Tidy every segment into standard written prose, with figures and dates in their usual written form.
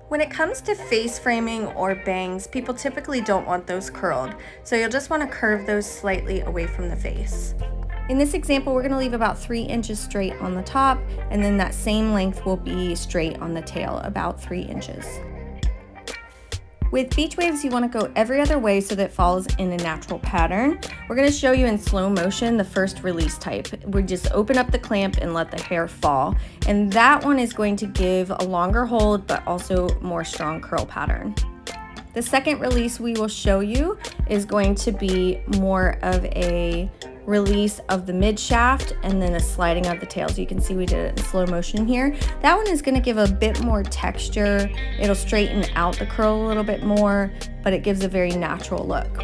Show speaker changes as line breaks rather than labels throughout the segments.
When it comes to face framing or bangs, people typically don't want those curled, so you'll just want to curve those slightly away from the face. In this example, we're going to leave about 3 inches straight on the top, and then that same length will be straight on the tail, about 3 inches. With beach waves, you want to go every other way so that it falls in a natural pattern. We're going to show you in slow motion the first release type. We just open up the clamp and let the hair fall. And that one is going to give a longer hold, but also more strong curl pattern. The second release we will show you is going to be more of a release of the mid shaft and then a sliding of the tails. You can see we did it in slow motion here. That one is going to give a bit more texture. It'll straighten out the curl a little bit more, but it gives a very natural look.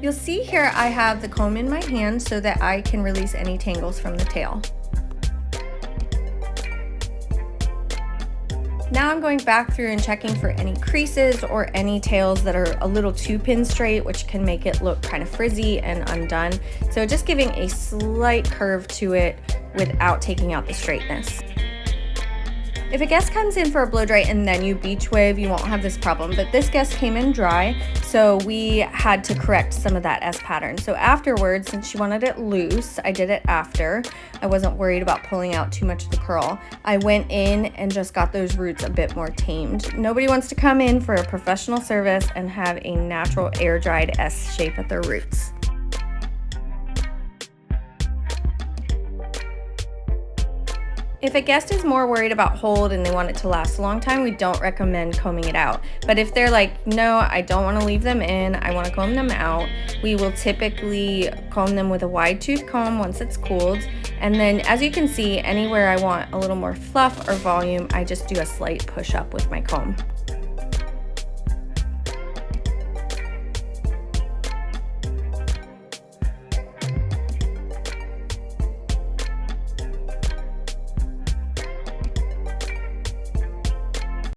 You'll see here I have the comb in my hand so that I can release any tangles from the tail. Now I'm going back through and checking for any creases or any tails that are a little too pin straight, which can make it look kind of frizzy and undone. So just giving a slight curve to it without taking out the straightness. If a guest comes in for a blow dry and then you beach wave, you won't have this problem, but this guest came in dry, so we had to correct some of that S pattern. So afterwards, since she wanted it loose, I did it after. I wasn't worried about pulling out too much of the curl. I went in and just got those roots a bit more tamed. Nobody wants to come in for a professional service and have a natural air dried S shape at their roots. If a guest is more worried about hold and they want it to last a long time, we don't recommend combing it out. But if they're like, no, I don't want to leave them in, I want to comb them out, we will typically comb them with a wide tooth comb once it's cooled. And then as you can see, anywhere I want a little more fluff or volume, I just do a slight push up with my comb.